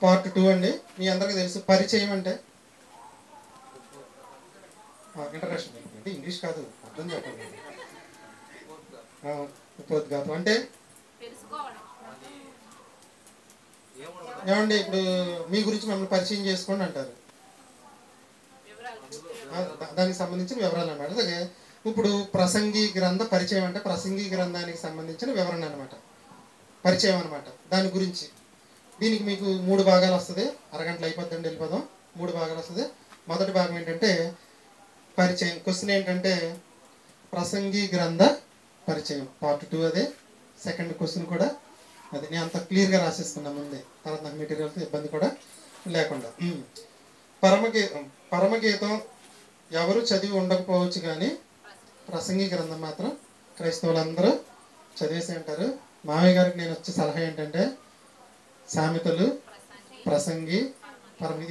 Part 2 అండి. మీ అందరికీ తెలుసు పరిచయం అంటే ఇంట్రడక్షన్ అంటే ఇంగ్లీష్ కాదు, అర్థం చెప్పండి. ఉపోద్ఘాతం అంటే ఏమండి, ఇప్పుడు మీ గురించి మిమ్మల్ని పరిచయం చేసుకోండి అంటారు, దానికి సంబంధించిన వివరాలు అన్నమాట. అలాగే ఇప్పుడు ప్రసంగి గ్రంథ పరిచయం అంటే ప్రసంగి గ్రంథానికి సంబంధించిన వివరణ అనమాట, పరిచయం అనమాట. దాని గురించి దీనికి మీకు 3 భాగాలు వస్తుంది. అరగంటలు అయిపోద్దండి, వెళ్ళిపోదాం. 3 భాగాలు వస్తుంది. మొదటి భాగం ఏంటంటే పరిచయం. క్వశ్చన్ ఏంటంటే ప్రసంగి గ్రంథ పరిచయం పార్ట్ 2 అదే. సెకండ్ క్వశ్చన్ కూడా అది. నేను అంత క్లియర్గా రాసేస్తున్నా ముందే, తర్వాత నాకు మెటీరియల్తో ఇబ్బంది కూడా లేకుండా. పరమగీతం ఎవరు చదివి ఉండకపోవచ్చు, కానీ ప్రసంగి గ్రంథం మాత్రం క్రైస్తవులందరూ చదివేసి అంటారు. మామయ్య గారికి నేను వచ్చే సలహా ఏంటంటే సామెతలు, ప్రసంగి,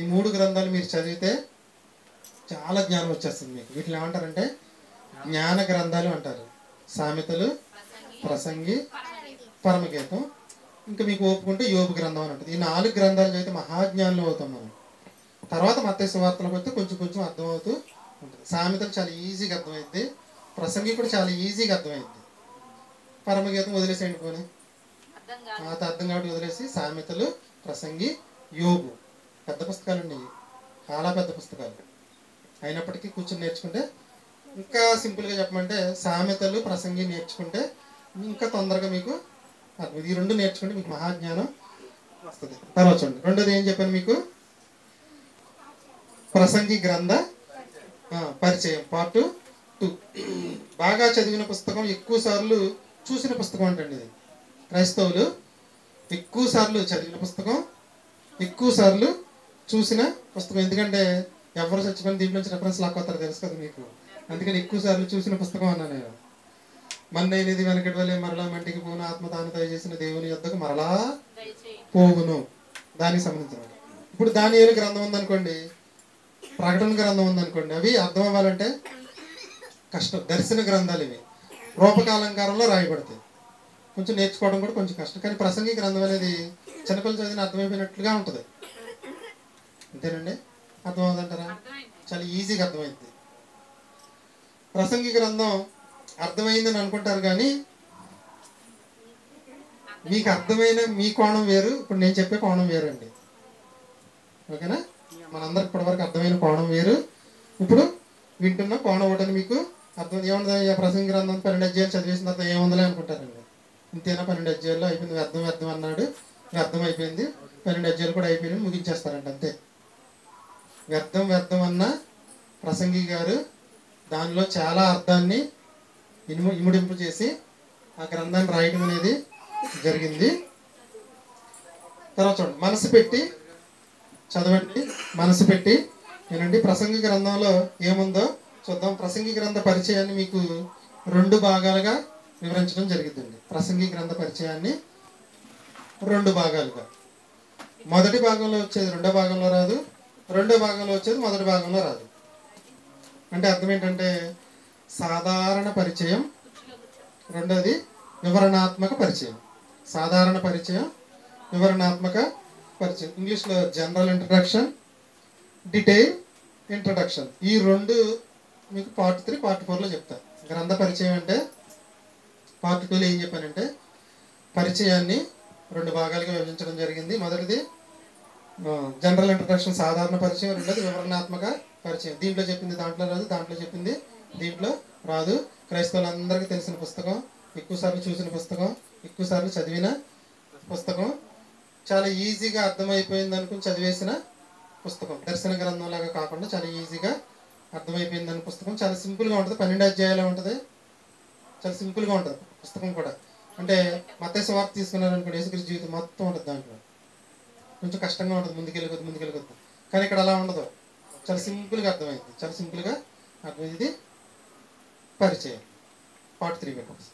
ఈ 3 గ్రంథాలు మీరు చదివితే చాలా జ్ఞానం వచ్చేస్తుంది మీకు. వీటిని ఏమంటారంటే జ్ఞాన గ్రంథాలు అంటారు. సామెతలు, ప్రసంగి, పరమగీతం. ఇంకా మీకు ఒప్పుకుంటే యోబు గ్రంథం అని ఉంటుంది. ఈ 4 గ్రంథాలు చదివితే మహాజ్ఞానులు అవుతాం మనం. తర్వాత మత్తయి సువార్తలకు వస్తే కొంచెం కొంచెం అర్థమవుతూ ఉంటుంది. సామెతలు చాలా ఈజీగా అర్థమైద్ది, ప్రసంగి కూడా చాలా ఈజీగా అర్థమైద్ది. పరమగీతం వదిలేసేయండి, పోనీ అర్థం కాబట్టి వదిలేసి సామెతలు, ప్రసంగి, యోబు పెద్ద పుస్తకాలు అండి, చాలా పెద్ద పుస్తకాలు. అయినప్పటికీ కూర్చొని నేర్చుకుంటే ఇంకా సింపుల్గా చెప్పమంటే సామెతలు, ప్రసంగి నేర్చుకుంటే ఇంకా తొందరగా మీకు ఈ 2 నేర్చుకుంటే మీకు మహాజ్ఞానం వస్తుంది. తర్వాత చూడండి, రెండోది ఏం చెప్పాను మీకు, ప్రసంగి గ్రంథ పరిచయం పార్ట్ 2. బాగా చదివిన పుస్తకం, ఎక్కువ సార్లు చూసిన పుస్తకం అంటండి ఇది. క్రైస్తవులు ఎక్కువ సార్లు చదివిన పుస్తకం, ఎక్కువ సార్లు చూసిన పుస్తకం. ఎందుకంటే ఎవరు చచ్చిపోయిన దీంట్లో నుంచి రెఫరెన్స్ లాక్కొస్తారో తెలుసు కదా మీకు. అందుకని ఎక్కువ సార్లు చూసిన పుస్తకం అన్నా నేను. మన్నైనది వెనకటి వల్లే మరలా మంటికి పోను, ఆత్మ తాను దయచేసిన దేవుని యొద్దకు మరలా పోవును, దానికి సంబంధించిన. ఇప్పుడు దానియేలు గ్రంథం ఉందనుకోండి, ప్రకటన గ్రంథం ఉందనుకోండి, అవి అర్థం అవ్వాలంటే కష్టం. దర్శన గ్రంథాలు ఇవి రూపకాలంకారంలో రాయబడతాయి. కొంచెం నేర్చుకోవడం కూడా కొంచెం కష్టం. కానీ ప్రసంగి గ్రంథం అనేది చిన్నపిల్లలు చదివిన అర్థమైపోయినట్లుగా ఉంటుంది. అంతేనండి, అర్థమవుతుందంటారా? చాలా ఈజీగా అర్థమైంది. ప్రసంగి గ్రంథం అర్థమైందని అనుకుంటారు, కానీ మీకు అర్థమైన మీ కోణం వేరు, ఇప్పుడు నేను చెప్పే కోణం వేరండి. ఓకేనా? మనందరికి ఇప్పటివరకు అర్థమైన కోణం వేరు, ఇప్పుడు వింటున్న కోణం ఒకటని మీకు అర్థం. ఏముంది ప్రసంగి గ్రంథం 12 అధ్యాయాలు చదివేసిన తర్వాత ఏముందలే అనుకుంటారండి. ఇంతేనా, 12 అధ్యాయాల్లో అయిపోయింది, వ్యర్థం అన్నాడు, వ్యర్థం అయిపోయింది, 12 అధ్యాయాలు కూడా అయిపోయింది, ముగించేస్తారంట అంతే. వ్యర్థం అన్న ప్రసంగి గారు దానిలో చాలా అర్థాన్ని ఇముడింపు చేసి ఆ గ్రంథాన్ని రాయడం అనేది జరిగింది. తర్వాత చూడండి, మనసు పెట్టి చదవండి, మనసు పెట్టి వినండి. ప్రసంగి గ్రంథంలో ఏముందో చూద్దాం. ప్రసంగి గ్రంథ పరిచయాన్ని మీకు 2 భాగాలుగా వివరించడం జరిగిందండి. ప్రసంగి గ్రంథ పరిచయాన్ని 2 భాగాలుగా. మొదటి భాగంలో వచ్చేది రెండో భాగంలో రాదు, రెండో భాగంలో వచ్చేది మొదటి భాగంలో రాదు. అంటే అర్థం ఏంటంటే సాధారణ పరిచయం, రెండోది వివరణాత్మక పరిచయం. సాధారణ పరిచయం, వివరణాత్మక పరిచయం. ఇంగ్లీష్లో జనరల్ ఇంట్రడక్షన్, డీటెయిల్ ఇంట్రడక్షన్. ఈ 2 మీకు పార్ట్ 3, పార్ట్ 4లో చెప్తాను. గ్రంథ పరిచయం అంటే పార్ట్ 2లో ఏం చెప్పానంటే పరిచయాన్ని 2 భాగాలుగా విభజించడం జరిగింది. మొదటిది జనరల్ ఇంట్రడక్షన్, సాధారణ పరిచయం. రెండోది వివరణాత్మక పరిచయం. దీంట్లో చెప్పింది దాంట్లో రాదు, దాంట్లో చెప్పింది దీంట్లో రాదు. క్రైస్తవులందరికీ తెలిసిన పుస్తకం, ఎక్కువసార్లు చూసిన పుస్తకం, ఎక్కువసార్లు చదివిన పుస్తకం, చాలా ఈజీగా అర్థమైపోయింది అనుకుని చదివేసిన పుస్తకం. దర్శన గ్రంథం లాగా కాకుండా చాలా ఈజీగా అర్థమైపోయిందని పుస్తకం. చాలా సింపుల్గా ఉంటుంది, 12 అధ్యాయాలు ఉంటుంది, చాలా సింపుల్గా ఉంటుంది పుస్తకం కూడా. అంటే మత్తయి సువార్త తీసుకున్నారనుకోండి, యేసుక్రీస్తు జీవితం మొత్తం ఉంటుంది దాంట్లో. కొంచెం కష్టంగా ఉంటుంది, ముందుకెళ్ళకొద్దు. కానీ ఇక్కడ అలా ఉండదు, చాలా సింపుల్గా అర్థమైంది, చాలా సింపుల్గా అర్థమైంది. పరిచయం పార్ట్ 3 పెట్టండి.